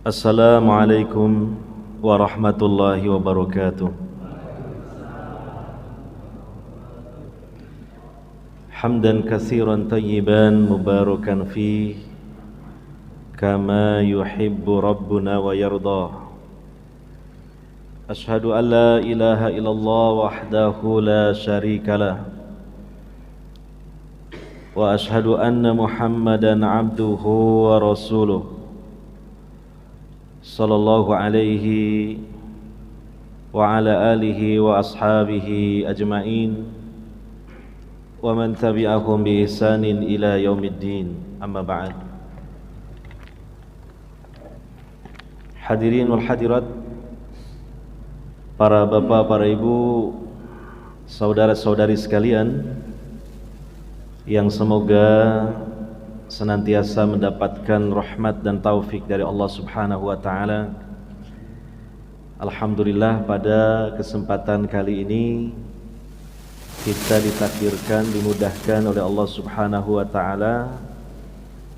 Assalamualaikum warahmatullahi wabarakatuh. Hamdan katsiran tayyiban mubarakan fih kama yuhibbu rabbuna wa yardah. Ashhadu an la ilaha illallah wahdahu la syarikalah wa ashhadu anna Muhammadan abduhu wa rasuluh sallallahu alaihi wa ala alihi wa ashabihi ajma'in wa man tabi'ahum bi ihsanin ila yaumiddin. Amma ba'd. Hadirin wal hadirat, para bapak, para ibu, saudara-saudari sekalian yang semoga senantiasa mendapatkan rahmat dan taufik dari Allah Subhanahu wa taala. Alhamdulillah, pada kesempatan kali ini kita ditakdirkan, dimudahkan oleh Allah Subhanahu wa taala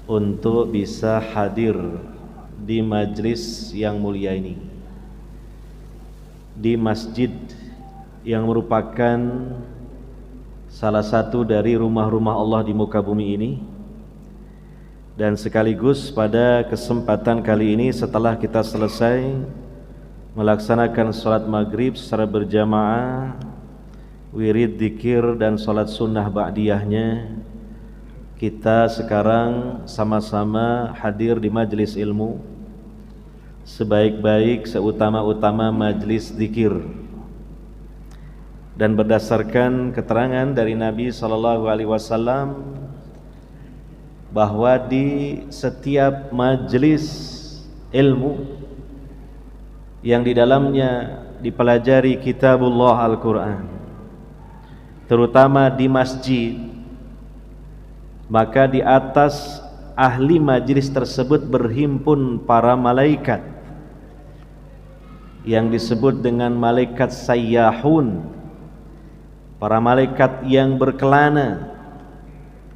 untuk bisa hadir di majlis yang mulia ini, di masjid yang merupakan salah satu dari rumah-rumah Allah di muka bumi ini. Dan sekaligus pada kesempatan kali ini, setelah kita selesai melaksanakan sholat maghrib secara berjamaah, wirid, dzikir, dan sholat sunnah ba'diyahnya, kita sekarang sama-sama hadir di majelis ilmu, sebaik-baik, seutama-utama majelis dzikir. Dan berdasarkan keterangan dari Nabi SAW bahwa di setiap majelis ilmu yang di dalamnya dipelajari kitabullah Al-Quran, terutama di masjid, maka di atas ahli majelis tersebut berhimpun para malaikat yang disebut dengan malaikat sayyahun, para malaikat yang berkelana,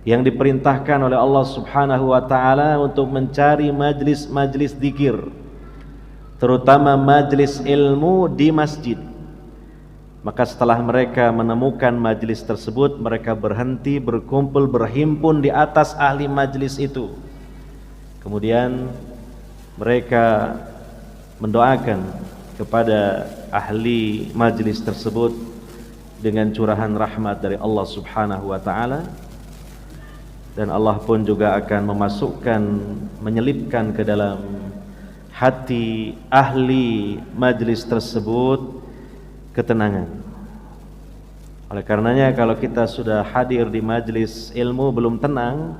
yang diperintahkan oleh Allah Subhanahu wa taala untuk mencari majlis-majlis dzikir, terutama majlis ilmu di masjid. Maka setelah mereka menemukan majlis tersebut, mereka berhenti, berkumpul, berhimpun di atas ahli majlis itu. Kemudian mereka mendoakan kepada ahli majlis tersebut dengan curahan rahmat dari Allah Subhanahu wa taala. Dan Allah pun juga akan menyelipkan ke dalam hati ahli majlis tersebut ketenangan. Oleh karenanya, kalau kita sudah hadir di majlis ilmu belum tenang,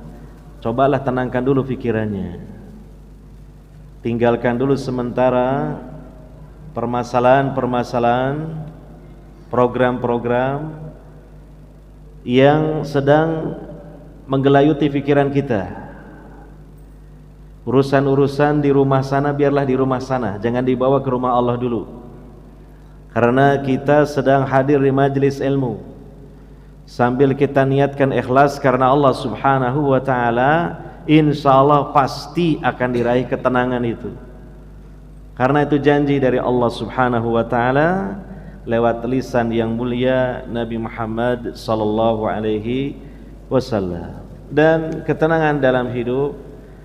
cobalah tenangkan dulu pikirannya. Tinggalkan dulu sementara permasalahan-permasalahan, program-program yang sedang menggelayuti pikiran kita. Urusan-urusan di rumah sana biarlah di rumah sana, jangan dibawa ke rumah Allah dulu. Karena kita sedang hadir di majelis ilmu, sambil kita niatkan ikhlas karena Allah Subhanahu wa taala, insyaallah pasti akan diraih ketenangan itu. Karena itu janji dari Allah Subhanahu wa taala lewat lisan yang mulia Nabi Muhammad sallallahu alaihi wasallam. Dan ketenangan dalam hidup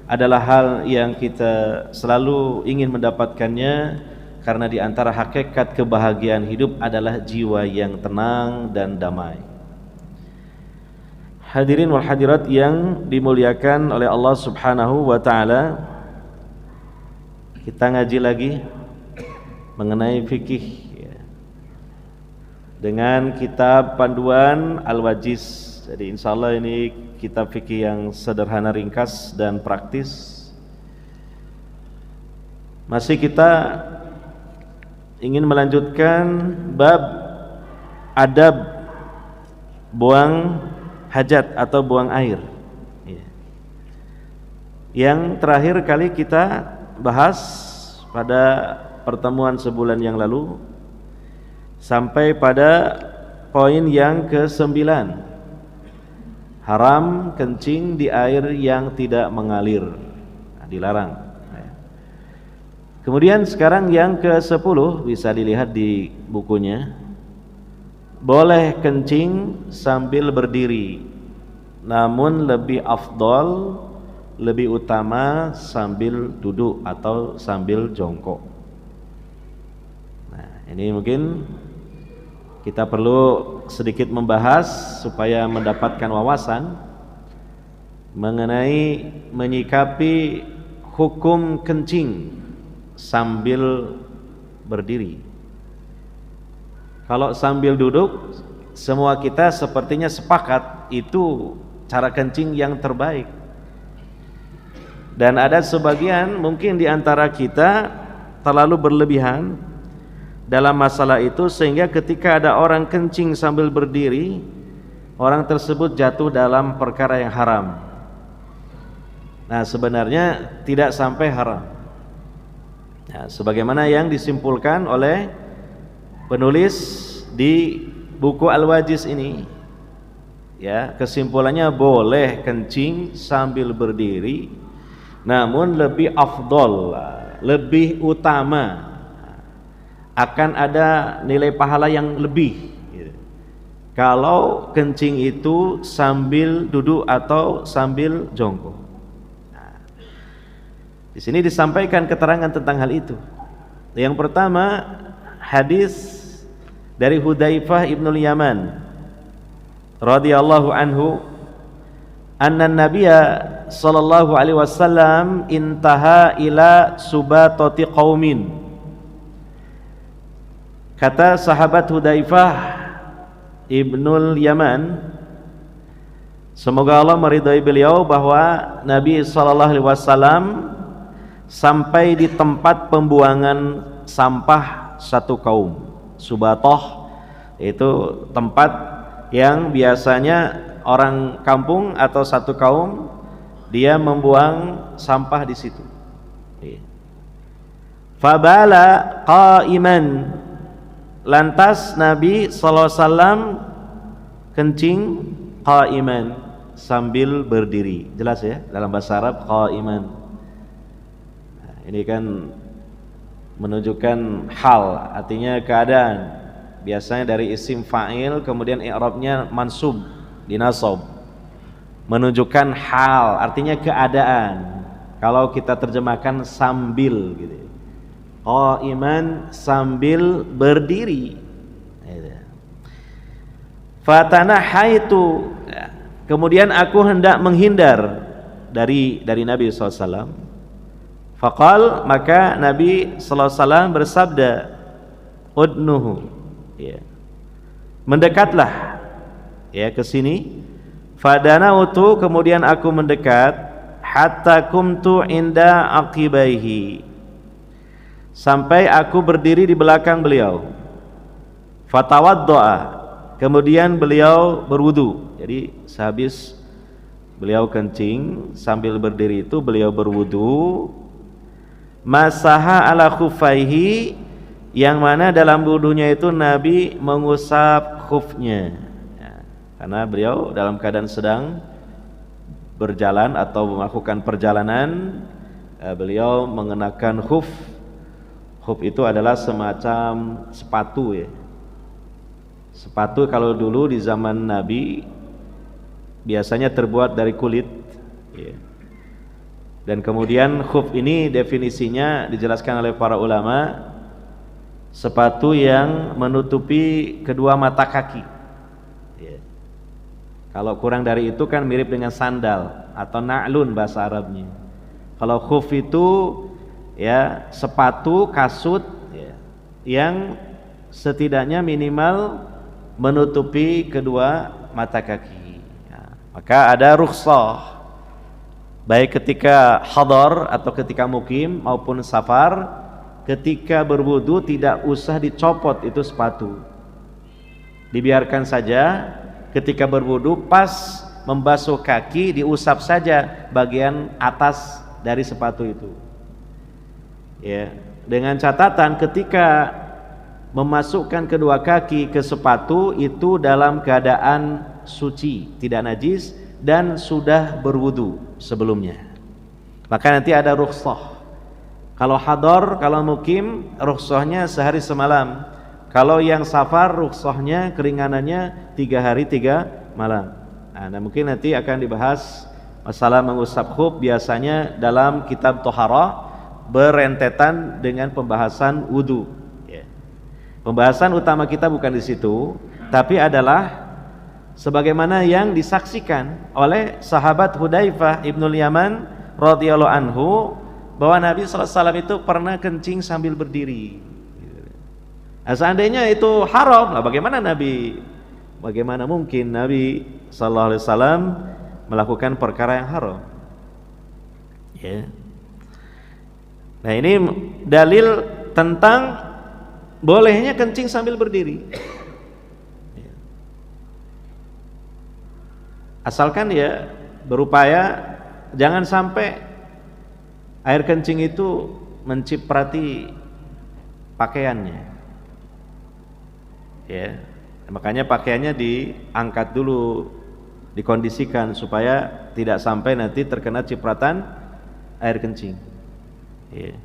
adalah hal yang kita selalu ingin mendapatkannya, karena di antara hakikat kebahagiaan hidup adalah jiwa yang tenang dan damai. Hadirin wal hadirat yang dimuliakan oleh Allah Subhanahu wa taala, kita ngaji lagi mengenai fikih dengan kitab panduan Al-Wajiz. Jadi insyaallah ini kitab fikih yang sederhana, ringkas, dan praktis. Masih kita ingin melanjutkan bab adab buang hajat atau buang air. Yang terakhir kali kita bahas pada pertemuan sebulan yang lalu sampai pada poin yang ke-9, haram kencing di air yang tidak mengalir, dilarang. Kemudian sekarang yang ke-10 bisa dilihat di bukunya. Boleh kencing sambil berdiri, namun lebih afdol, lebih utama sambil duduk atau sambil jongkok. Nah, ini mungkin kita perlu sedikit membahas supaya mendapatkan wawasan mengenai menyikapi hukum kencing sambil berdiri. Kalau sambil duduk, semua kita sepertinya sepakat itu cara kencing yang terbaik. Dan ada sebagian mungkin di antara kita terlalu berlebihan dalam masalah itu, sehingga ketika ada orang kencing sambil berdiri, orang tersebut jatuh dalam perkara yang haram. Nah, sebenarnya tidak sampai haram. Nah, sebagaimana yang disimpulkan oleh penulis di buku Al-Wajiz ini, ya, kesimpulannya boleh kencing sambil berdiri, namun lebih afdol, lebih utama, akan ada nilai pahala yang lebih kalau kencing itu sambil duduk atau sambil jongkok. Di sini disampaikan keterangan tentang hal itu. Yang pertama, hadis dari Hudzaifah ibnul Yaman radhiyallahu anhu, anna nabiyya sallallahu alaihi wasallam intaha ila subatati qaumin. Kata sahabat Hudzaifah ibnul Yaman, semoga Allah meridhai beliau, bahwa Nabi sallallahu alaihi wasallam sampai di tempat pembuangan sampah satu kaum. Subatoh itu tempat yang biasanya orang kampung atau satu kaum dia membuang sampah di situ. Fabala qaiman, lantas Nabi sallallahu alaihi wasallam kencing qaiman, sambil berdiri. Jelas ya, dalam bahasa Arab qaiman. Ini kan menunjukkan hal, artinya keadaan. Biasanya dari isim fa'il kemudian i'rabnya mansub, dinasab, menunjukkan hal, artinya keadaan. Kalau kita terjemahkan sambil gitu, qaiman, sambil berdiri. Fatanahaitu, kemudian aku hendak menghindar dari Nabi SAW. Faqal, maka Nabi sallallahu alaihi wasallam bersabda, udnuhu, ya, mendekatlah, ya, ke sini. Fadanautu, kemudian aku mendekat, hatta kumtu inda aqibaihi, sampai aku berdiri di belakang beliau. Fatawaddoa, kemudian beliau berwudu. Jadi sehabis beliau kencing sambil berdiri itu beliau berwudu. Masaha ala khufaihi, yang mana dalam wudunya itu Nabi mengusap khufnya, ya, karena beliau dalam keadaan sedang berjalan atau melakukan perjalanan, beliau mengenakan khuf. Khuf itu adalah semacam sepatu, ya. Sepatu kalau dulu di zaman Nabi biasanya terbuat dari kulit, ya. Dan kemudian khuf ini definisinya dijelaskan oleh para ulama, sepatu yang menutupi kedua mata kaki, ya. Kalau kurang dari itu kan mirip dengan sandal atau na'lun bahasa Arabnya. Kalau khuf itu, ya, sepatu kasut, ya, yang setidaknya minimal menutupi kedua mata kaki, ya. Maka ada rukhsah, baik ketika hadar atau ketika mukim maupun safar, ketika berwudu tidak usah dicopot itu sepatu, dibiarkan saja. Ketika berwudu pas membasuh kaki diusap saja bagian atas dari sepatu itu, ya, dengan catatan ketika memasukkan kedua kaki ke sepatu itu dalam keadaan suci, tidak najis, dan sudah berwudu sebelumnya. Maka nanti ada rukhsah, Kalau hadar, kalau mukim, rukhsahnya sehari semalam. Kalau yang safar, rukhsahnya keringanannya 3 hari 3 malam. Nah, mungkin nanti akan dibahas masalah mengusap khuf biasanya dalam kitab Toharah berentetan dengan pembahasan wudu. Ya. Pembahasan utama kita bukan di situ, tapi adalah sebagaimana yang disaksikan oleh sahabat Hudzaifah ibnul Yaman radhiyallahu anhu, bahwa Nabi SAW itu pernah kencing sambil berdiri. Nah, seandainya itu haram, lah bagaimana mungkin Nabi SAW melakukan perkara yang haram? Ya. Nah, ini dalil tentang bolehnya kencing sambil berdiri. Ya. Asalkan ya berupaya jangan sampai air kencing itu menciprati pakaiannya. Ya, makanya pakaiannya diangkat dulu, dikondisikan supaya tidak sampai nanti terkena cipratan air kencing. Ya.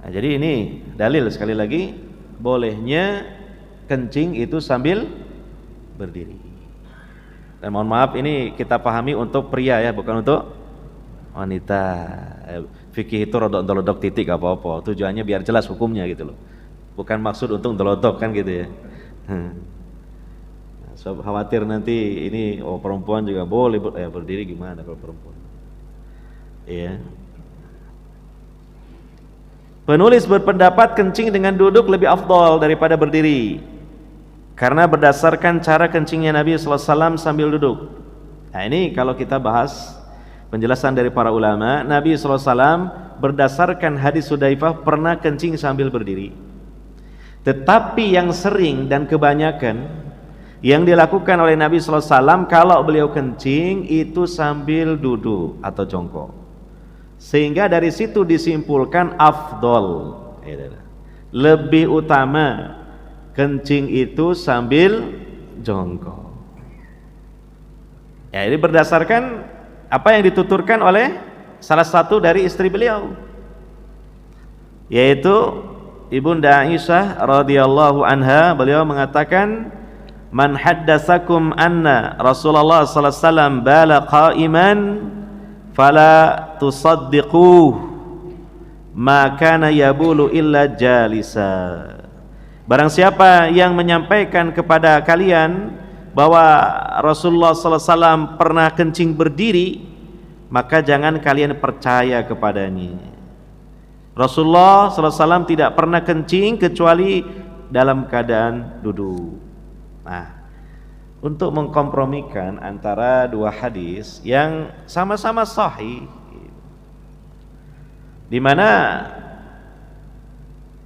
Nah, jadi ini dalil sekali lagi bolehnya kencing itu sambil berdiri. Dan mohon maaf, ini kita pahami untuk pria ya, bukan untuk wanita. Fikih itu rodok-rodok titik apa-apa, tujuannya biar jelas hukumnya gitu loh, bukan maksud untuk dolodok kan gitu ya. So, khawatir nanti ini perempuan juga boleh berdiri, gimana kalau perempuan? Iya. Penulis berpendapat kencing dengan duduk lebih afdal daripada berdiri, karena berdasarkan cara kencingnya Nabi SAW sambil duduk. Nah, ini kalau kita bahas penjelasan dari para ulama, Nabi SAW berdasarkan hadis Hudzaifah pernah kencing sambil berdiri. Tetapi yang sering dan kebanyakan yang dilakukan oleh Nabi SAW kalau beliau kencing itu sambil duduk atau jongkok. Sehingga dari situ disimpulkan afdol, lebih utama kencing itu sambil jongkok. Ya, ini berdasarkan apa yang dituturkan oleh salah satu dari istri beliau, yaitu Ibunda Aisyah radhiyallahu anha. Beliau mengatakan, man haddatsakum anna Rasulullah sallallahu alaihi wasallam bala qa'iman fala tusaddiquh ma kana yabulu illa jalisa. Barang siapa yang menyampaikan kepada kalian bahwa Rasulullah sallallahu alaihi wasallam pernah kencing berdiri, maka jangan kalian percaya kepadanya. Rasulullah sallallahu alaihi wasallam tidak pernah kencing kecuali dalam keadaan duduk. Nah, untuk mengkompromikan antara dua hadis yang sama-sama sahih, di mana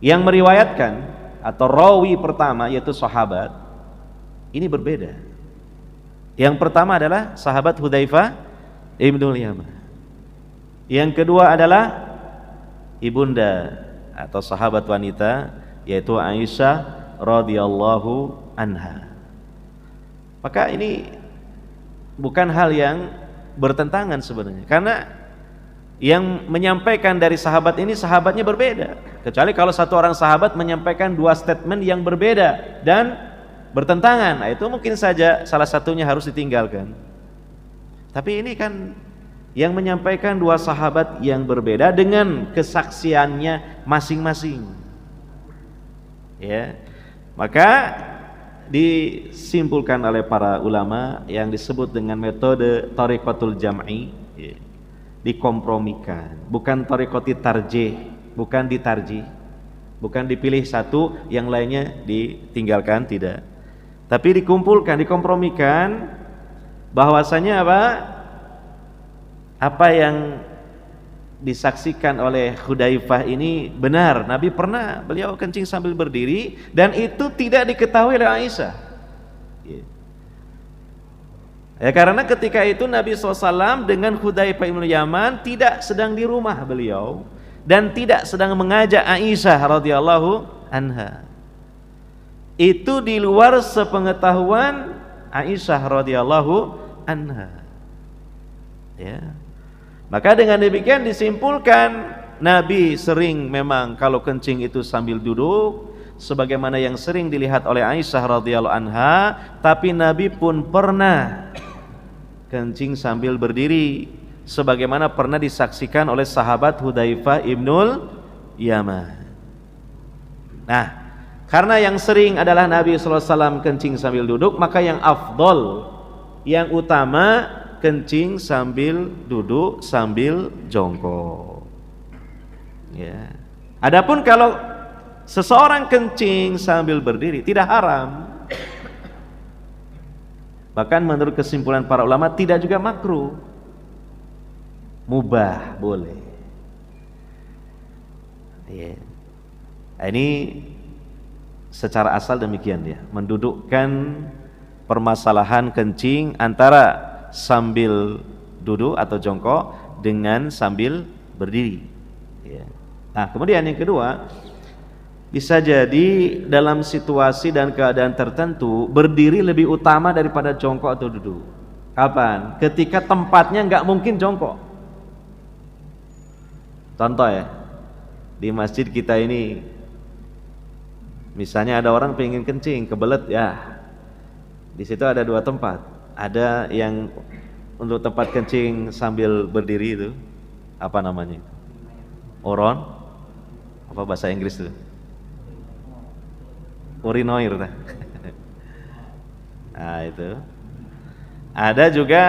yang meriwayatkan atau rawi pertama yaitu sahabat ini berbeda. Yang pertama adalah sahabat Hudzaifah ibnul Yaman. Yang kedua adalah ibunda atau sahabat wanita yaitu Aisyah radhiyallahu anha. Maka ini bukan hal yang bertentangan sebenarnya, karena yang menyampaikan dari sahabat ini sahabatnya berbeda. Kecuali kalau satu orang sahabat menyampaikan dua statement yang berbeda dan bertentangan, nah itu mungkin saja salah satunya harus ditinggalkan. Tapi ini kan yang menyampaikan dua sahabat yang berbeda dengan kesaksiannya masing-masing. Ya. Maka disimpulkan oleh para ulama yang disebut dengan metode thariqatul jam'i, ya, dikompromikan, bukan thariqati tarjih, bukan ditarjih, bukan dipilih satu yang lainnya ditinggalkan, tidak, tapi dikumpulkan, dikompromikan, bahwasanya apa yang disaksikan oleh Hudzaifah ini benar. Nabi pernah beliau kencing sambil berdiri dan itu tidak diketahui oleh Aisyah. Ya, karena ketika itu Nabi SAW dengan Hudzaifah bin Yaman tidak sedang di rumah beliau dan tidak sedang mengajak Aisyah radhiyallahu anha. Itu di luar sepengetahuan Aisyah radhiyallahu anha. Ya. Maka dengan demikian disimpulkan Nabi sering memang kalau kencing itu sambil duduk, sebagaimana yang sering dilihat oleh Aisyah radhiyallahu anha, tapi Nabi pun pernah kencing sambil berdiri, sebagaimana pernah disaksikan oleh sahabat Hudzaifah ibnul Yaman. Nah, karena yang sering adalah Nabi sallallahu alaihi wasallam kencing sambil duduk, maka yang afdol, yang utama kencing sambil duduk sambil jongkok. Ya. Adapun kalau seseorang kencing sambil berdiri tidak haram. Bahkan menurut kesimpulan para ulama tidak juga makruh. Mubah, boleh. Ya. Ini secara asal demikian dia, mendudukkan permasalahan kencing antara sambil duduk atau jongkok dengan sambil berdiri. Ya. Nah, kemudian yang kedua, bisa jadi dalam situasi dan keadaan tertentu berdiri lebih utama daripada jongkok atau duduk. Kapan? Ketika tempatnya nggak mungkin jongkok. Contoh ya, di masjid kita ini, misalnya ada orang pengen kencing, kebelet ya. Di situ ada dua tempat. Ada yang untuk tempat kencing sambil berdiri itu, apa namanya? Oron? Apa bahasa Inggris itu? Urinoir. Nah itu. Ada juga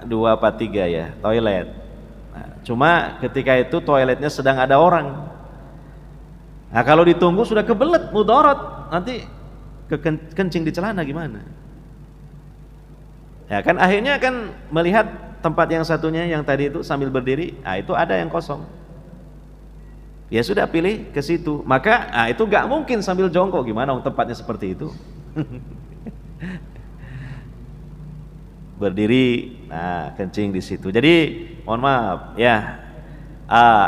2 apa 3 ya, toilet. Nah, cuma ketika itu toiletnya sedang ada orang. Nah kalau ditunggu sudah kebelet, mudarat, nanti kencing di celana gimana? Ya kan akhirnya kan melihat tempat yang satunya yang tadi itu sambil berdiri, nah itu ada yang kosong. Ya sudah pilih ke situ. Maka itu gak mungkin sambil jongkok, gimana tempatnya seperti itu. Berdiri, nah kencing di situ. Jadi mohon maaf ya,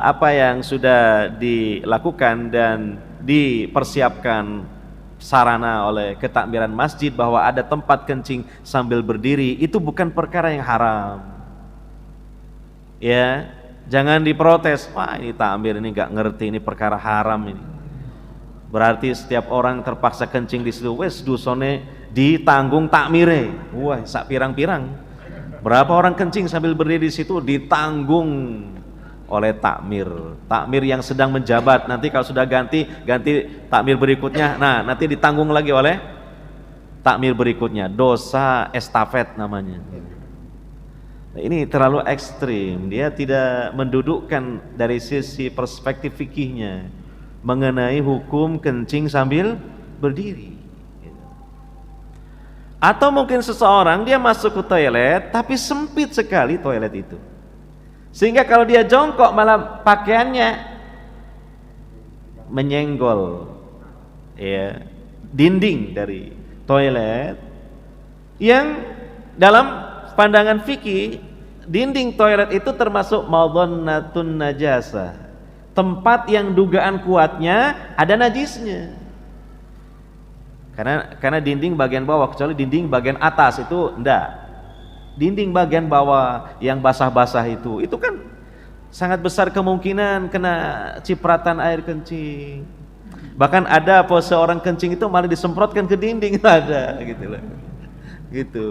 apa yang sudah dilakukan dan dipersiapkan sarana oleh ketakmiran masjid bahwa ada tempat kencing sambil berdiri, itu bukan perkara yang haram. Ya. Jangan diprotes, wah ini takmir ini nggak ngerti, ini perkara haram ini. Berarti setiap orang terpaksa kencing di situ, wes dosone ditanggung takmire. Wah, sak pirang-pirang. Berapa orang kencing sambil berdiri di situ ditanggung oleh takmir. Takmir yang sedang menjabat, nanti kalau sudah ganti takmir berikutnya, nah nanti ditanggung lagi oleh takmir berikutnya. Dosa estafet namanya. Nah, ini terlalu ekstrim, dia tidak mendudukkan dari sisi perspektif fikihnya mengenai hukum kencing sambil berdiri. Atau mungkin seseorang dia masuk ke toilet tapi sempit sekali toilet itu, sehingga kalau dia jongkok malah pakaiannya menyenggol ya dinding dari toilet, yang dalam pandangan fikih, dinding toilet itu termasuk madhannatun najasah, tempat yang dugaan kuatnya ada najisnya. Karena dinding bagian bawah, kecuali dinding bagian atas itu enggak. Dinding bagian bawah yang basah-basah itu kan sangat besar kemungkinan kena cipratan air kencing. Bahkan ada pose orang kencing itu malah disemprotkan ke dinding, ada gitu loh. Gitu.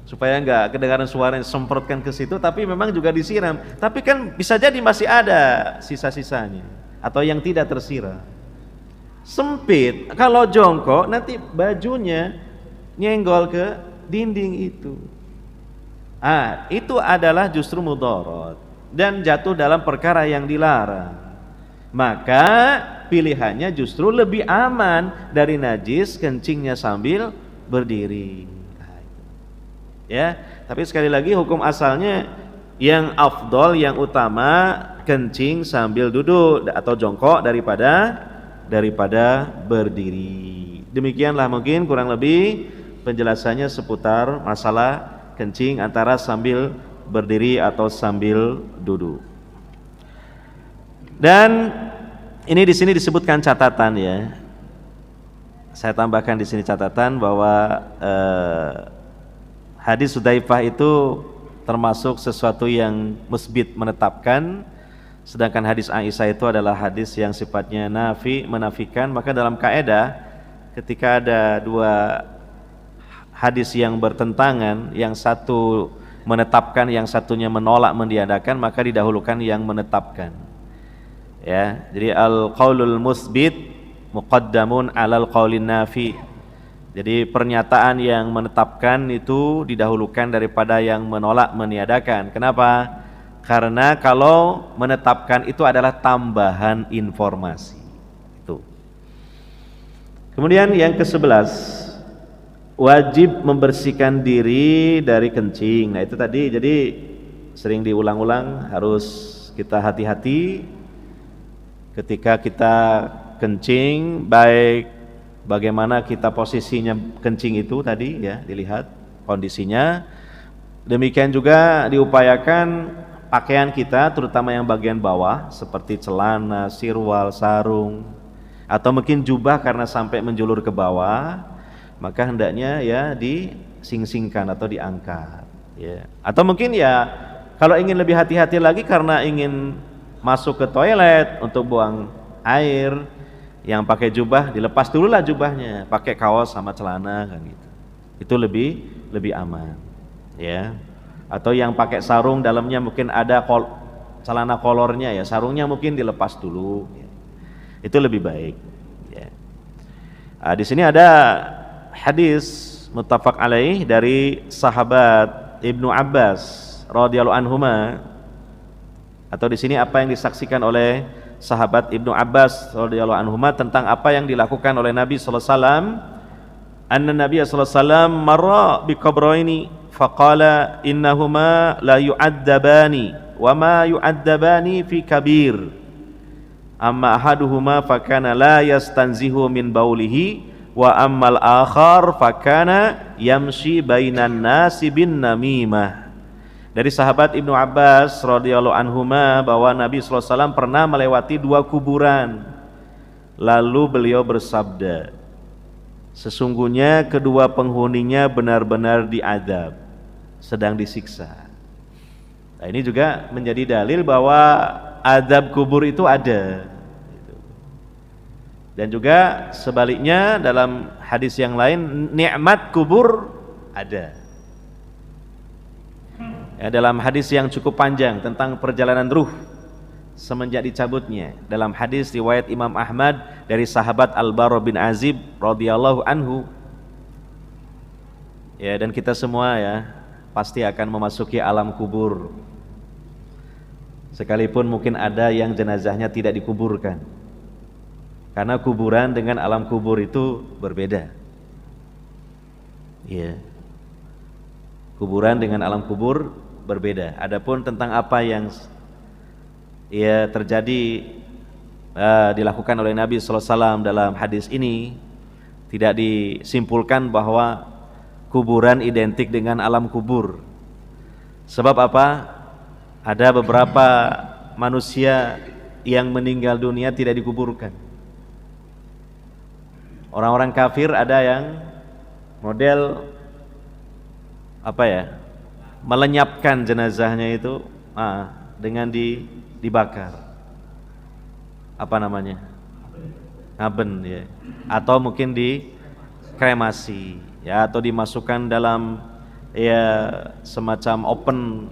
Supaya enggak kedengaran suara yang semprotkan ke situ, tapi memang juga disiram. Tapi kan bisa jadi masih ada sisa-sisanya atau yang tidak tersiram. Sempit, kalau jongkok nanti bajunya nyenggol ke dinding itu. Itu adalah justru mudarat dan jatuh dalam perkara yang dilarang. Maka pilihannya justru lebih aman dari najis kencingnya sambil berdiri. Ya, tapi sekali lagi hukum asalnya yang afdol, yang utama kencing sambil duduk atau jongkok daripada berdiri. Demikianlah mungkin kurang lebih penjelasannya seputar masalah kencing antara sambil berdiri atau sambil duduk. Dan ini di sini disebutkan catatan ya. Saya tambahkan di sini catatan bahwa hadis Hudzaifah itu termasuk sesuatu yang musbit, menetapkan Sedangkan hadis Aisyah itu adalah hadis yang sifatnya menafikan. Maka dalam kaidah ketika ada dua hadis yang bertentangan, yang satu menetapkan, yang satunya menolak, meniadakan, maka didahulukan yang menetapkan. Ya, jadi al-qaulul musbit muqaddamun 'alal qaulin nafi. Jadi pernyataan yang menetapkan itu didahulukan daripada yang menolak, meniadakan. Kenapa? Karena kalau menetapkan itu adalah tambahan informasi. Itu. Kemudian yang ke-11, wajib membersihkan diri dari kencing. Nah itu tadi, jadi sering diulang-ulang, harus kita hati-hati ketika kita kencing, baik bagaimana kita posisinya kencing itu tadi ya, dilihat kondisinya. Demikian juga diupayakan pakaian kita, terutama yang bagian bawah seperti celana, sirwal, sarung, atau mungkin jubah karena sampai menjulur ke bawah, maka hendaknya ya dising-singkan atau diangkat ya. Atau mungkin ya kalau ingin lebih hati-hati lagi karena ingin masuk ke toilet untuk buang air, yang pakai jubah dilepas dulu lah jubahnya, pakai kaos sama celana kan gitu. Itu lebih aman ya. Atau yang pakai sarung dalamnya mungkin ada celana kolornya ya, sarungnya mungkin dilepas dulu ya. Itu lebih baik ya. Di sini ada hadis muttafaq alaih dari sahabat Ibnu Abbas radhiyallahu anhuma, atau di sini apa yang disaksikan oleh sahabat Ibnu Abbas radhiyallahu anhuma tentang apa yang dilakukan oleh Nabi sallallahu alaihi wasallam. Anna Nabi sallallahu alaihi wasallam marra bi qabraini faqala innahuma la yu'adzabani wa ma yu'adzabani fi kabir. Amma ahaduhuma fakana la yastanzihu min baulihi wa ammal akhar fakana yamshi bainan nasi bin namimah. Dari sahabat Ibnu Abbas radhiyallahu anhuma bahwa Nabi sallallahu alaihi wasallam pernah melewati dua kuburan. Lalu beliau bersabda, sesungguhnya kedua penghuninya benar-benar diazab, sedang disiksa. Nah, ini juga menjadi dalil bahwa azab kubur itu ada. Dan juga sebaliknya dalam hadis yang lain, nikmat kubur ada. Ya, dalam hadis yang cukup panjang tentang perjalanan ruh semenjak dicabutnya, dalam hadis riwayat Imam Ahmad dari sahabat Al-Bara bin Azib radhiyallahu anhu. Ya, dan kita semua ya pasti akan memasuki alam kubur. Sekalipun mungkin ada yang jenazahnya tidak dikuburkan. Karena kuburan dengan alam kubur itu berbeda. Ya. Kuburan dengan alam kubur berbeda. Adapun tentang apa yang ya terjadi dilakukan oleh Nabi sallallahu alaihi wasallam dalam hadis ini, tidak disimpulkan bahwa kuburan identik dengan alam kubur. Sebab apa? Ada beberapa manusia yang meninggal dunia tidak dikuburkan. Orang-orang kafir ada yang model apa ya, melenyapkan jenazahnya itu dengan dibakar, apa namanya, ngaben ya, atau mungkin dikremasi ya, atau dimasukkan dalam ya semacam oven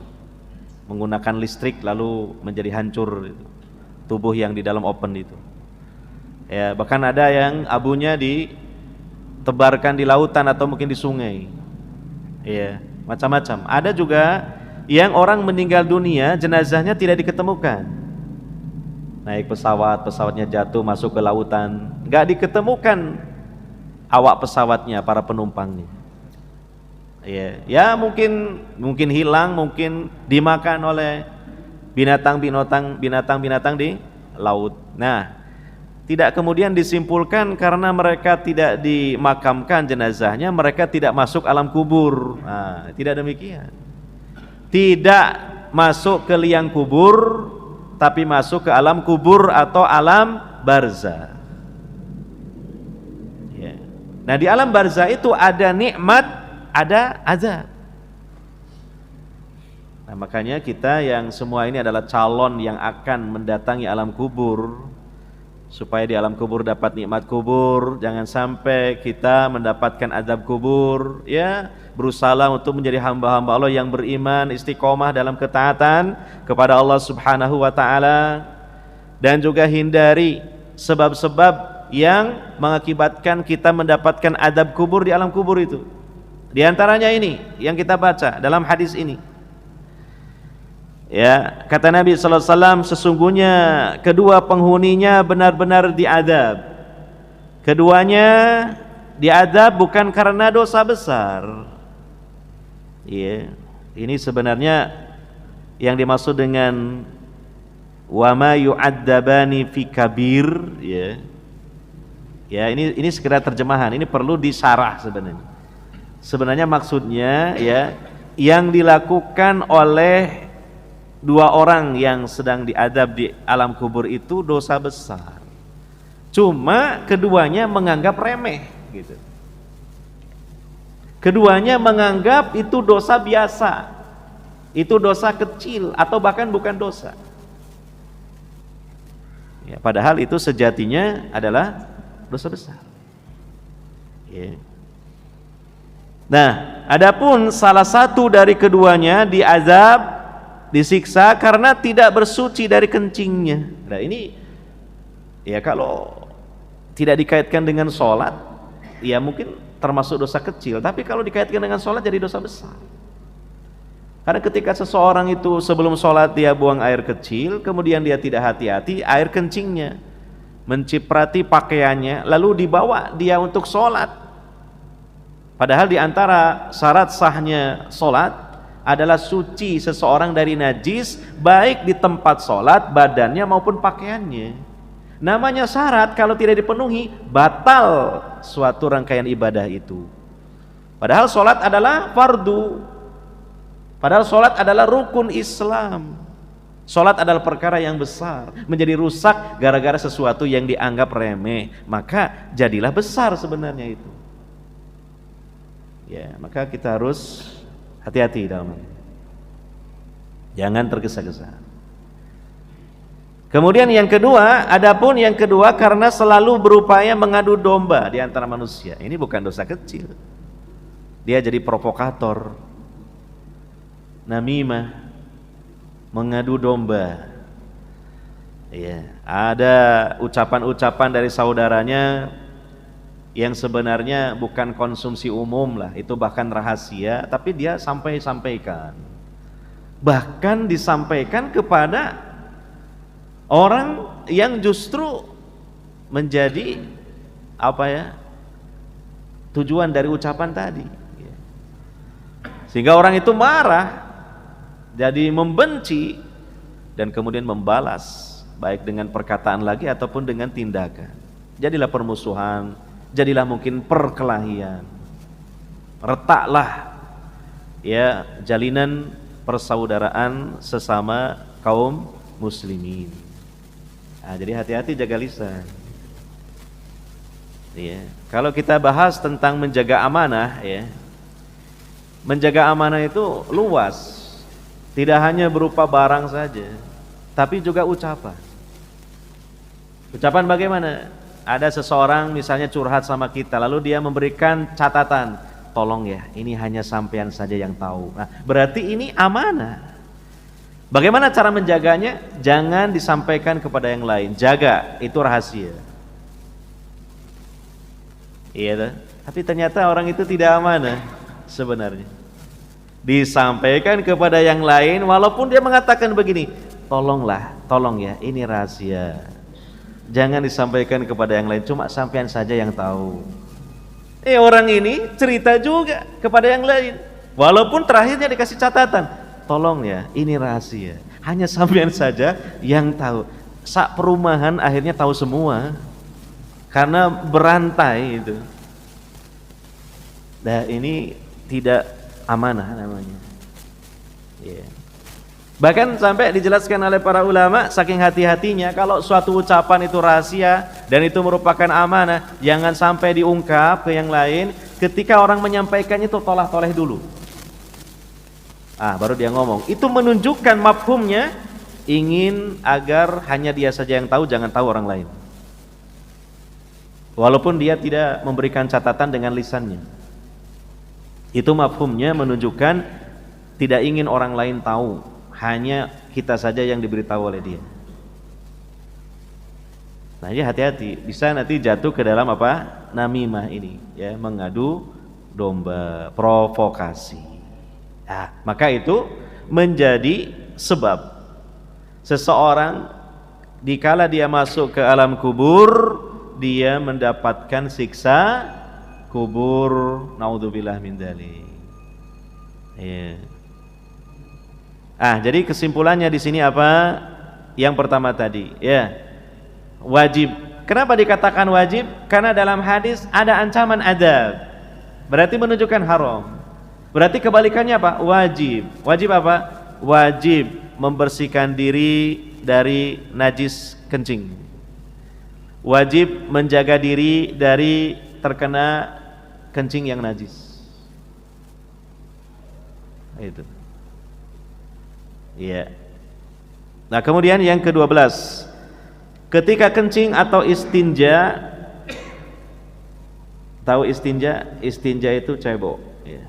menggunakan listrik lalu menjadi hancur gitu, tubuh yang di dalam oven itu ya. Bahkan ada yang abunya ditebarkan di lautan atau mungkin di sungai ya, macam-macam. Ada juga yang orang meninggal dunia jenazahnya tidak diketemukan, naik pesawat, pesawatnya jatuh masuk ke lautan, nggak diketemukan awak pesawatnya, para penumpangnya ya, mungkin hilang, mungkin dimakan oleh binatang-binatang di laut. Nah, tidak kemudian disimpulkan karena mereka tidak dimakamkan jenazahnya, mereka tidak masuk alam kubur. Nah, tidak demikian. Tidak masuk ke liang kubur, tapi masuk ke alam kubur atau alam barzah. Ya. Nah, di alam barzah itu ada nikmat, ada azab. Nah, makanya kita yang semua ini adalah calon yang akan mendatangi alam kubur, supaya di alam kubur dapat nikmat kubur, jangan sampai kita mendapatkan azab kubur, ya berusaha untuk menjadi hamba-hamba Allah yang beriman, istiqomah dalam ketaatan kepada Allah Subhanahu wa taala, dan juga hindari sebab-sebab yang mengakibatkan kita mendapatkan azab kubur di alam kubur itu. Di antaranya ini yang kita baca dalam hadis ini. Ya, kata Nabi sallallahu alaihi wasallam, sesungguhnya kedua penghuninya benar-benar diadab. Keduanya diadab bukan karena dosa besar. Ya, ini sebenarnya yang dimaksud dengan wa ma yu'adzabani fi kabir, ya. Ya, ini sekedar terjemahan, ini perlu disarah sebenarnya. Sebenarnya maksudnya ya, yang dilakukan oleh dua orang yang sedang diadab di alam kubur itu dosa besar. Cuma keduanya menganggap remeh gitu. Keduanya menganggap itu dosa biasa. Itu dosa kecil atau bahkan bukan dosa. Ya, padahal itu sejatinya adalah dosa besar. Ya. Nah, adapun salah satu dari keduanya diazab, disiksa karena tidak bersuci dari kencingnya. Nah ini ya kalau tidak dikaitkan dengan sholat, ya mungkin termasuk dosa kecil. Tapi kalau dikaitkan dengan sholat jadi dosa besar. Karena ketika seseorang itu sebelum sholat dia buang air kecil, kemudian dia tidak hati-hati, air kencingnya menciprati pakaiannya, lalu dibawa dia untuk sholat. Padahal di antara syarat sahnya sholat adalah suci seseorang dari najis, baik di tempat sholat, badannya maupun pakaiannya. Namanya syarat, kalau tidak dipenuhi batal suatu rangkaian ibadah itu. Padahal sholat adalah fardu, padahal sholat adalah rukun Islam. Sholat adalah perkara yang besar, menjadi rusak gara-gara sesuatu yang dianggap remeh, maka jadilah besar sebenarnya itu. Ya, maka kita harus hati-hati dalam ini. Jangan tergesa-gesa. Kemudian yang kedua, adapun yang kedua karena selalu berupaya mengadu domba di antara manusia. Ini bukan dosa kecil. Dia jadi provokator, namimah, mengadu domba. Ya, ada ucapan-ucapan dari saudaranya yang sebenarnya bukan konsumsi umum lah, itu bahkan rahasia, tapi dia sampaikan. Bahkan disampaikan kepada orang yang justru menjadi apa ya, tujuan dari ucapan tadi. Sehingga orang itu marah, jadi membenci dan kemudian membalas, baik dengan perkataan lagi ataupun dengan tindakan. Jadilah permusuhan, jadilah mungkin perkelahian, retaklah ya jalinan persaudaraan sesama kaum muslimin. Nah, jadi hati-hati jaga lisan. Ya, kalau kita bahas tentang menjaga amanah, ya, menjaga amanah itu luas, tidak hanya berupa barang saja, tapi juga ucapan. Ucapan bagaimana? Ada seseorang misalnya curhat sama kita, lalu dia memberikan catatan, tolong ya, ini hanya sampean saja yang tahu. Nah, berarti ini amanah. Bagaimana cara menjaganya? Jangan disampaikan kepada yang lain, jaga, itu rahasia. Iya, tapi ternyata orang itu tidak amanah sebenarnya. Disampaikan kepada yang lain, walaupun dia mengatakan begini, tolonglah, tolong ya, ini rahasia. Jangan disampaikan kepada yang lain, cuma sampean saja yang tahu. Orang ini cerita juga kepada yang lain, walaupun terakhirnya dikasih catatan, tolong ya, ini rahasia, hanya sampean saja yang tahu. Sak perumahan akhirnya tahu semua, karena berantai itu. Nah ini tidak amanah namanya. Yeah. Bahkan sampai dijelaskan oleh para ulama, saking hati-hatinya kalau suatu ucapan itu rahasia dan itu merupakan amanah, jangan sampai diungkap ke yang lain. Ketika orang menyampaikannya itu tolah-toleh dulu. Baru dia ngomong. Itu menunjukkan mafhumnya ingin agar hanya dia saja yang tahu, jangan tahu orang lain. Walaupun dia tidak memberikan catatan dengan lisannya. Itu mafhumnya menunjukkan tidak ingin orang lain tahu, hanya kita saja yang diberitahu oleh dia. Nah, ini hati-hati, bisa nanti jatuh ke dalam apa? Namimah ini, ya, mengadu domba, provokasi. Nah, maka itu menjadi sebab seseorang dikala dia masuk ke alam kubur, dia mendapatkan siksa kubur. Naudzubillah min dzalik. Ya. Jadi kesimpulannya di sini apa? Yang pertama tadi, ya, wajib. Kenapa dikatakan wajib? Karena dalam hadis ada ancaman adzab. Berarti menunjukkan haram. Berarti kebalikannya apa? Wajib. Wajib apa? Wajib membersihkan diri dari najis kencing. Wajib menjaga diri dari terkena kencing yang najis. Itu. Iya. Nah, kemudian yang ke-12, ketika kencing atau istinja, tahu istinja? Istinja itu cebok, ya.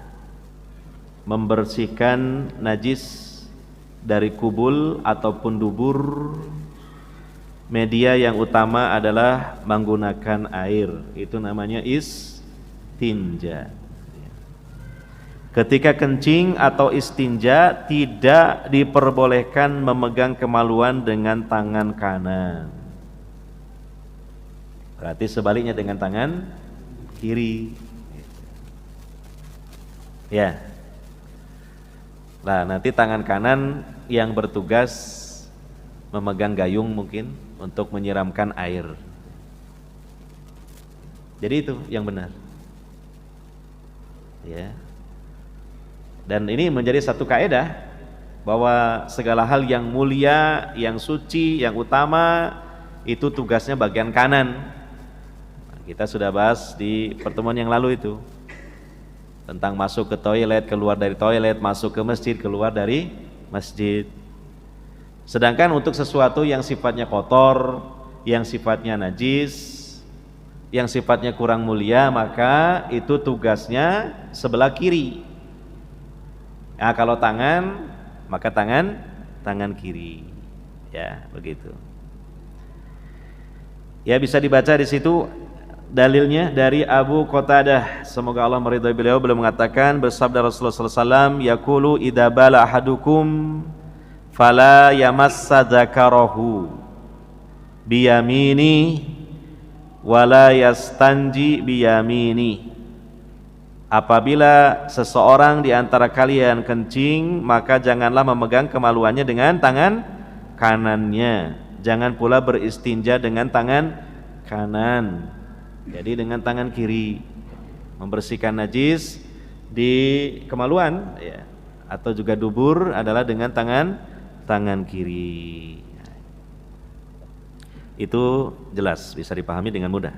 Membersihkan najis dari kubul ataupun dubur. Media yang utama adalah menggunakan air, itu namanya istinja. Ketika kencing atau istinja tidak diperbolehkan memegang kemaluan dengan tangan kanan. Berarti sebaliknya dengan tangan kiri. Ya. Nah, nanti tangan kanan yang bertugas memegang gayung mungkin untuk menyiramkan air. Jadi itu yang benar. Ya. Dan ini menjadi satu kaidah bahwa segala hal yang mulia, yang suci, yang utama itu tugasnya bagian kanan. Kita sudah bahas di pertemuan yang lalu itu tentang masuk ke toilet, keluar dari toilet, masuk ke masjid, keluar dari masjid. Sedangkan untuk sesuatu yang sifatnya kotor, yang sifatnya najis, yang sifatnya kurang mulia, maka itu tugasnya sebelah kiri. Nah, kalau tangan, maka tangan kiri. Ya, begitu. Ya, bisa dibaca di situ dalilnya dari Abu Qatadah, semoga Allah meridhai beliau, beliau mengatakan, bersabda Rasulullah sallallahu alaihi wasallam, yaqulu idza bala ahadukum fala yamassa dzakarahu biyamini wala yastanji biyamini. Apabila seseorang di antara kalian kencing, maka janganlah memegang kemaluannya dengan tangan kanannya, jangan pula beristinja dengan tangan kanan. Jadi dengan tangan kiri membersihkan najis di kemaluan, ya, atau juga dubur adalah dengan tangan kiri. Itu jelas, bisa dipahami dengan mudah.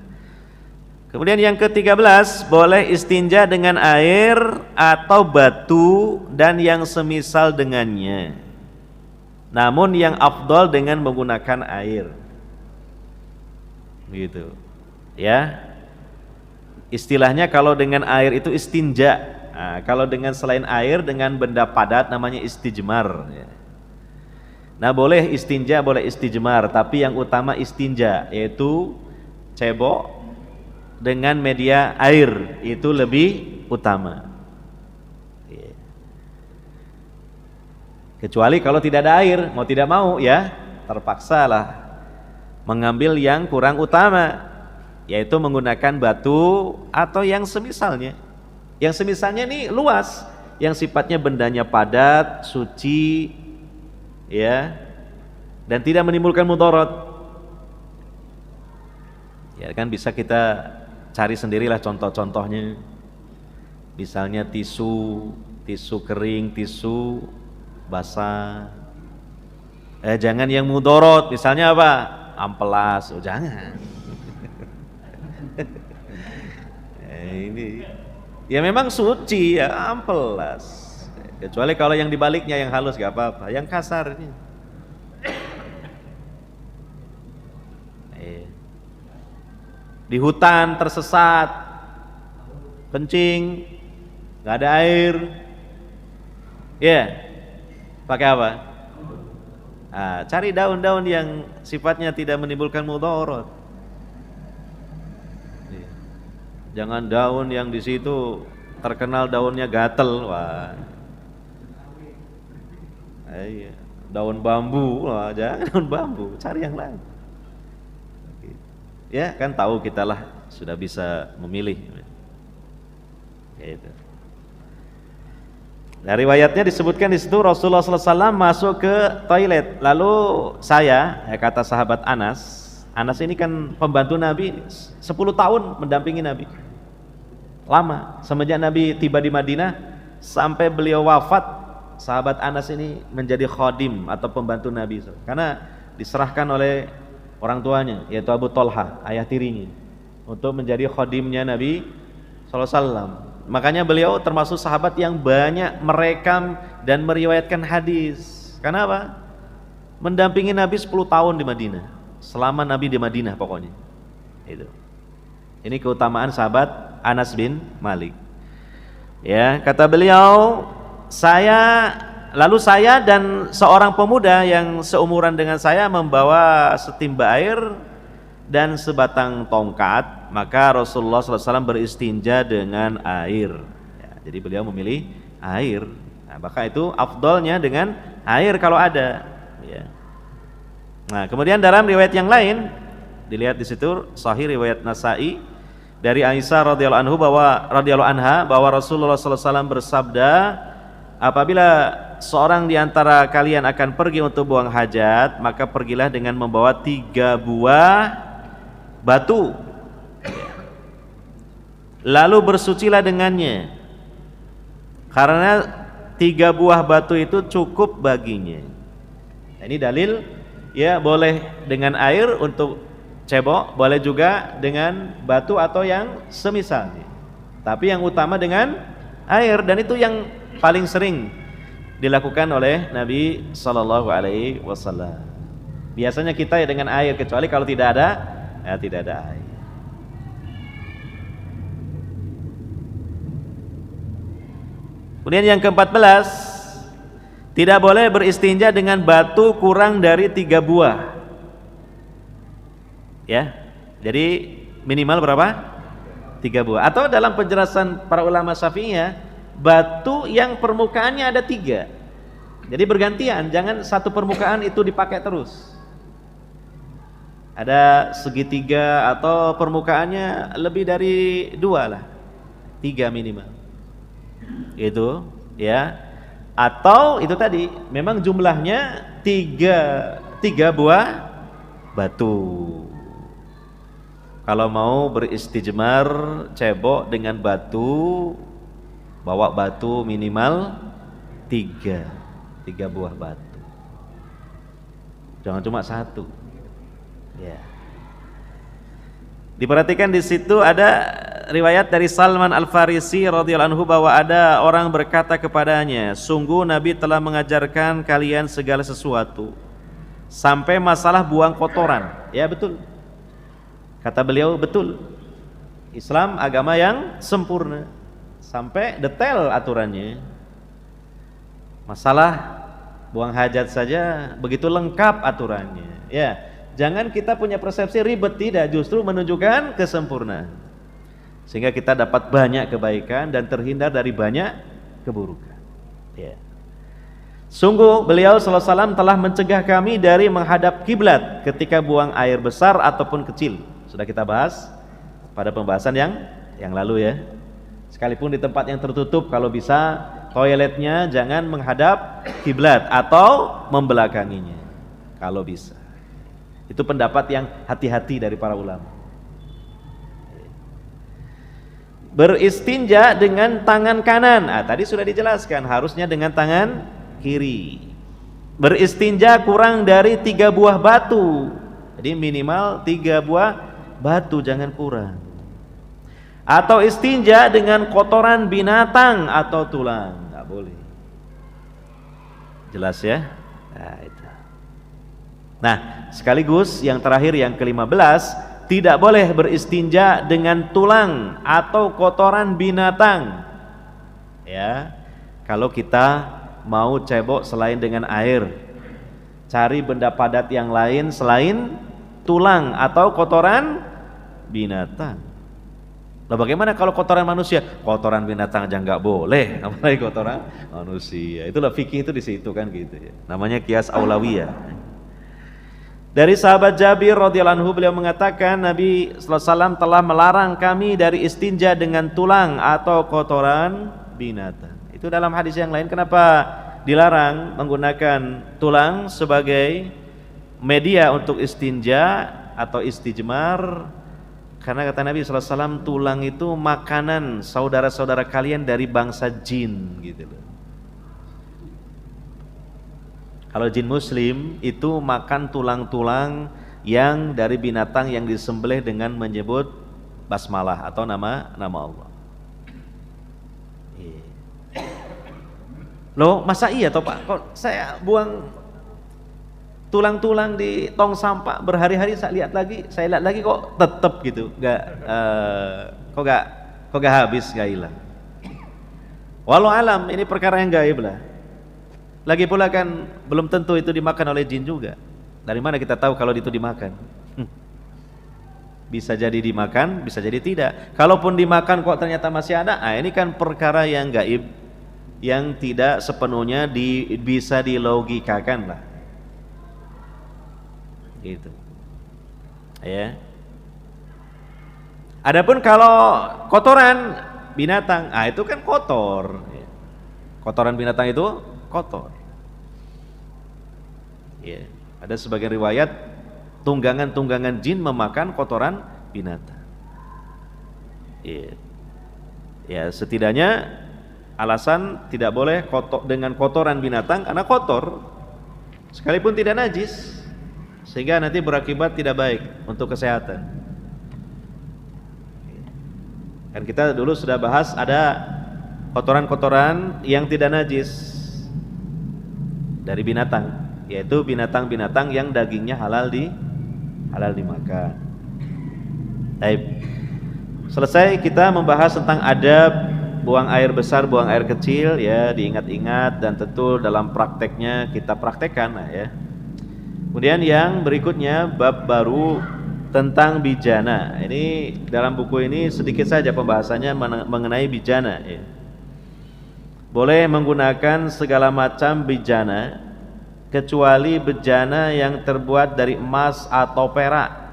Kemudian yang ke-13, boleh istinja dengan air atau batu dan yang semisal dengannya. Namun yang afdal dengan menggunakan air. Gitu. Ya. Istilahnya kalau dengan air itu istinja. Nah, kalau dengan selain air dengan benda padat namanya istijmar, ya. Nah, boleh istinja, boleh istijmar, tapi yang utama istinja, yaitu cebok dengan media air, itu lebih utama. Kecuali kalau tidak ada air, mau tidak mau ya terpaksalah mengambil yang kurang utama, yaitu menggunakan batu atau yang semisalnya. Yang semisalnya ini luas, yang sifatnya bendanya padat, suci, ya, dan tidak menimbulkan mudarat. Ya kan, bisa kita cari sendirilah contoh-contohnya. Misalnya tisu kering, tisu basah. Jangan yang mudarat, misalnya apa? Amplas, jangan. Ini ya memang suci ya, amplas. Kecuali kalau yang dibaliknya yang halus gak apa-apa, yang kasar ini. Di hutan tersesat, kencing, gak ada air, pakai apa? Cari daun-daun yang sifatnya tidak menimbulkan mudarat. Jangan daun yang di situ terkenal daunnya gatel, daun bambu, jangan daun bambu, cari yang lain. Ya kan tahu kita lah sudah bisa memilih. Gitu. Dari riwayatnya disebutkan di situ Rasulullah SAW masuk ke toilet, lalu kata sahabat Anas ini kan pembantu Nabi, 10 tahun mendampingi Nabi, lama semenjak Nabi tiba di Madinah sampai beliau wafat. Sahabat Anas ini menjadi khadim atau pembantu Nabi karena diserahkan oleh orang tuanya yaitu Abu Thalhah, ayah tirinya, untuk menjadi khadimnya Nabi SAW. Makanya beliau termasuk sahabat yang banyak merekam dan meriwayatkan hadis. Kenapa? Mendampingi Nabi 10 tahun di Madinah, selama Nabi di Madinah pokoknya. Ini keutamaan sahabat Anas bin Malik. Ya, kata beliau, Lalu saya dan seorang pemuda yang seumuran dengan saya membawa setimba air dan sebatang tongkat, maka Rasulullah SAW beristinja dengan air. Jadi beliau memilih air. Maka itu afdolnya dengan air kalau ada. Nah, kemudian dalam riwayat yang lain, dilihat di situ Sahih riwayat Nasa'i dari Aisyah radhiyallahu anha bahwa Rasulullah SAW bersabda, apabila seorang di antara kalian akan pergi untuk buang hajat, maka pergilah dengan membawa 3 buah batu, lalu bersucilah dengannya, karena 3 buah batu itu cukup baginya. Ini dalil boleh dengan air untuk cebok, boleh juga dengan batu atau yang semisalnya, tapi yang utama dengan air, dan itu yang paling sering dilakukan oleh Nabi Sallallahu Alaihi Wasallam. Biasanya kita dengan air, kecuali kalau tidak ada air. Kemudian yang ke-14, tidak boleh beristinja dengan batu kurang dari 3 buah. Jadi minimal berapa? 3 buah. Atau dalam penjelasan para ulama Syafi'iyah, batu yang permukaannya ada 3. Jadi bergantian, jangan satu permukaan itu dipakai terus. Ada segitiga atau permukaannya lebih dari 2 lah, 3 minimal. Itu atau itu tadi memang jumlahnya 3 buah batu. Kalau mau beristijmar cebok dengan batu, bawa batu minimal 3 buah batu, jangan cuma 1. Diperhatikan di situ ada riwayat dari Salman Al-Farisi radhiyallahu anhu bahwa ada orang berkata kepadanya, sungguh Nabi telah mengajarkan kalian segala sesuatu sampai masalah buang kotoran. Betul, kata beliau, betul. Islam agama yang sempurna, sampai detail aturannya. Masalah buang hajat saja begitu lengkap aturannya. Jangan kita punya persepsi ribet, tidak, justru menunjukkan kesempurnaan, sehingga kita dapat banyak kebaikan dan terhindar dari banyak keburukan. Sungguh beliau sallallahu alaihi wasallam telah mencegah kami dari menghadap kiblat ketika buang air besar ataupun kecil. Sudah kita bahas pada pembahasan yang lalu Sekalipun di tempat yang tertutup, kalau bisa toiletnya jangan menghadap kiblat atau membelakanginya kalau bisa. Itu pendapat yang hati-hati dari para ulama. Beristinja dengan tangan kanan, tadi sudah dijelaskan, harusnya dengan tangan kiri. Beristinja kurang dari 3 buah batu, jadi minimal 3 buah batu, jangan kurang. Atau istinja dengan kotoran binatang atau tulang, nggak boleh. Jelas ya? Nah, itu. Nah, sekaligus yang terakhir yang ke-15, tidak boleh beristinja dengan tulang atau kotoran binatang. Ya. Kalau kita mau cebok selain dengan air, cari benda padat yang lain selain tulang atau kotoran binatang. Lah bagaimana kalau kotoran manusia? Kotoran binatang aja nggak boleh, apalagi kotoran manusia. Itulah fikih itu di situ kan gitu ya. Namanya qiyas aulawiyah. Dari sahabat Jabir radhiyallahu anhu, beliau mengatakan Nabi sallallahu alaihi wasallam telah melarang kami dari istinja dengan tulang atau kotoran binatang. Itu dalam hadis yang lain. Kenapa dilarang menggunakan tulang sebagai media untuk istinja atau istijmar? Karena kata Nabi SAW, tulang itu makanan saudara-saudara kalian dari bangsa jin gitu loh. Kalau jin muslim itu makan tulang-tulang yang dari binatang yang disembelih dengan menyebut basmalah atau nama Allah. Loh masa iya toh Pak, kok saya buang tulang-tulang di tong sampah berhari-hari, saya lihat lagi kok tetep gitu, kok gak habis, gak hilang. Walau alam, ini perkara yang gaib lah. Lagi pula kan belum tentu itu dimakan oleh jin juga. Dari mana kita tahu kalau itu dimakan? Bisa jadi dimakan, bisa jadi tidak. Kalaupun dimakan kok ternyata masih ada, ini kan perkara yang gaib, yang tidak sepenuhnya bisa dilogikakan lah. Gitu. Ya. Adapun kalau kotoran binatang, itu kan kotor. Kotoran binatang itu kotor. Ya. Ada sebagian riwayat tunggangan jin memakan kotoran binatang. Ya. Ya, setidaknya alasan tidak boleh dengan kotoran binatang karena kotor, sekalipun tidak najis, sehingga nanti berakibat tidak baik untuk kesehatan. Kan kita dulu sudah bahas ada kotoran-kotoran yang tidak najis dari binatang, yaitu binatang-binatang yang dagingnya halal dimakan. Baik. Selesai kita membahas tentang adab buang air besar, buang air kecil, ya diingat-ingat dan tentu dalam prakteknya kita praktekkan ya. Kemudian yang berikutnya bab baru tentang bijana. Ini dalam buku ini sedikit saja pembahasannya mengenai bijana ya. Boleh menggunakan segala macam bijana kecuali bejana yang terbuat dari emas atau perak,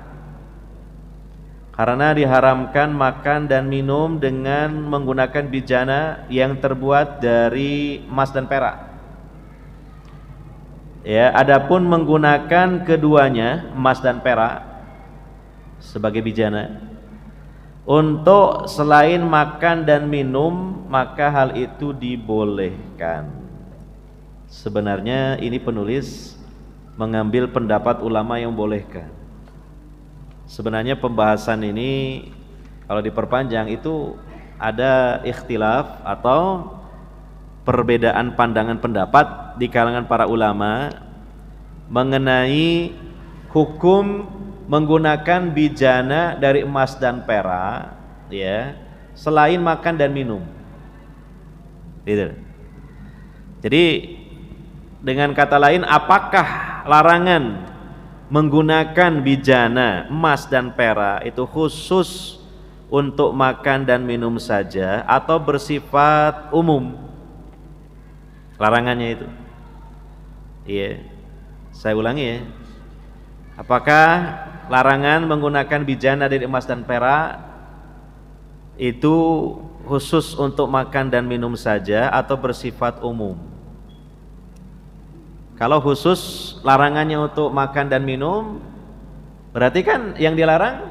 karena diharamkan makan dan minum dengan menggunakan bijana yang terbuat dari emas dan perak. Ya, adapun menggunakan keduanya, emas dan perak, sebagai bijana untuk selain makan dan minum, maka hal itu dibolehkan. Sebenarnya ini penulis mengambil pendapat ulama yang bolehkan. Sebenarnya pembahasan ini kalau diperpanjang itu ada ikhtilaf atau perbedaan pandangan pendapat di kalangan para ulama mengenai hukum menggunakan bijana dari emas dan perak ya selain makan dan minum. Gitu. Jadi dengan kata lain, apakah larangan menggunakan bijana emas dan perak itu khusus untuk makan dan minum saja atau bersifat umum larangannya itu? Iya, saya ulangi ya. Apakah larangan menggunakan bijana dari emas dan perak itu khusus untuk makan dan minum saja atau bersifat umum? Kalau khusus larangannya untuk makan dan minum, berarti kan yang dilarang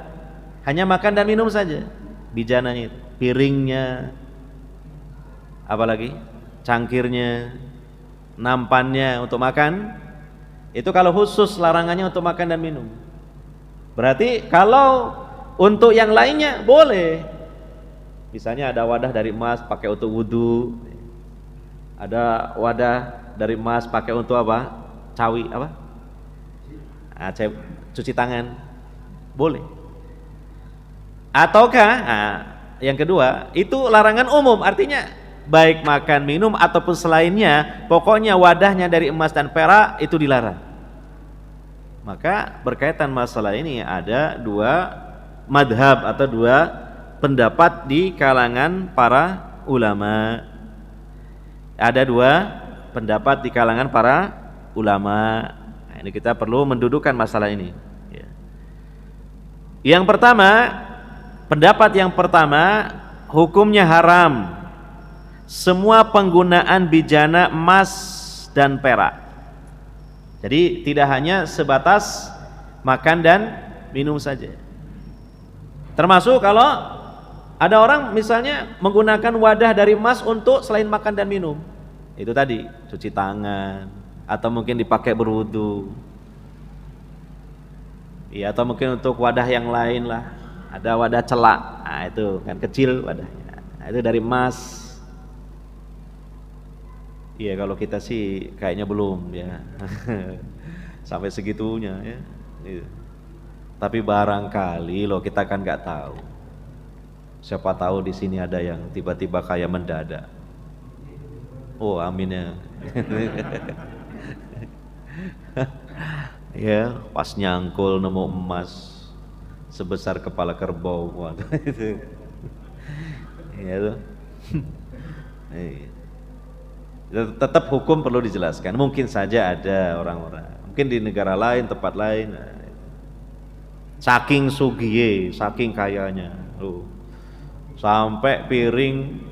hanya makan dan minum saja. Bijananya itu, piringnya, apalagi cangkirnya, nampannya untuk makan, itu kalau khusus larangannya untuk makan dan minum. Berarti kalau untuk yang lainnya boleh. Misalnya ada wadah dari emas pakai untuk wudhu, ada wadah dari emas pakai untuk apa? Cawi apa? Cuci tangan. Boleh. Ataukah yang kedua, itu larangan umum, artinya baik makan, minum ataupun selainnya, pokoknya wadahnya dari emas dan perak itu dilarang. Maka berkaitan masalah ini ada dua madhab atau dua pendapat di kalangan para ulama. Ada dua pendapat di kalangan para ulama. Nah, ini kita perlu mendudukan masalah ini. Yang pertama, pendapat yang pertama, hukumnya haram semua penggunaan bijana emas dan perak. Jadi tidak hanya sebatas makan dan minum saja. Termasuk kalau ada orang misalnya menggunakan wadah dari emas untuk selain makan dan minum. Itu tadi, cuci tangan atau mungkin dipakai berwudu. Iya, atau mungkin untuk wadah yang lain lah. Ada wadah celak, nah itu kan kecil wadahnya. Nah, itu dari emas. Iya, kalau kita sih kayaknya belum ya. Sampai segitunya ya. Iya. Tapi barangkali loh, kita kan nggak tahu. Siapa tahu di sini ada yang tiba-tiba kayak mendadak. Oh, amin ya. Ya, pas nyangkul nemu emas sebesar kepala kerbau. Waduh, itu. Ya tuh. Tetap hukum perlu dijelaskan. Mungkin saja ada orang-orang, mungkin di negara lain, tempat lain, saking sugiye, saking kayanya, sampai piring,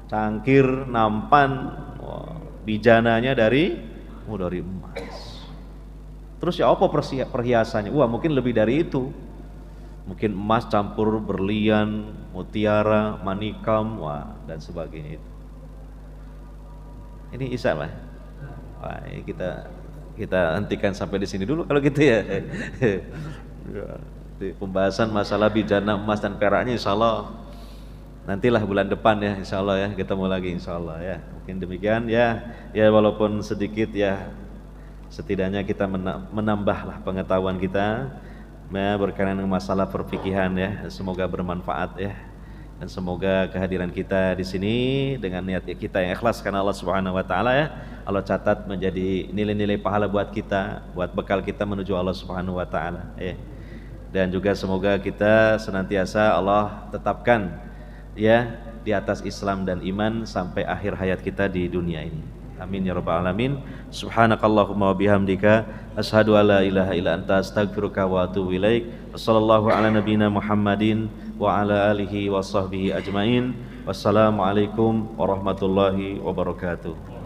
cangkir, nampan, bijananya dari emas. Terus ya apa perhiasannya? Wah, mungkin lebih dari itu. Mungkin emas campur berlian, mutiara, manikam, dan sebagainya itu. Ini Isa lah. Wah, ini kita hentikan sampai di sini dulu kalau gitu ya. Pembahasan masalah bijana emas dan peraknya insyaallah nantilah bulan depan ya, insyaallah ya, ketemu lagi insyaallah ya. Mungkin demikian ya walaupun sedikit ya, setidaknya kita menambahlah pengetahuan kita berkaitan dengan masalah perfikihan ya. Semoga bermanfaat ya, dan semoga kehadiran kita di sini dengan niat kita yang ikhlas karena Allah Subhanahu wa taala ya, Allah catat menjadi nilai-nilai pahala buat kita, buat bekal kita menuju Allah Subhanahu wa taala ya. Dan juga semoga kita senantiasa Allah tetapkan ya di atas Islam dan iman sampai akhir hayat kita di dunia ini. Amin ya rabbal alamin. Subhanakallahumma wa bihamdika asyhadu an la ilaha illa anta astaghfiruka wa atubu ilaik. Wassallallahu ala nabiyyina Muhammadin wa ala alihi wa sahbihi ajmain. Wassalamualaikum warahmatullahi wabarakatuh.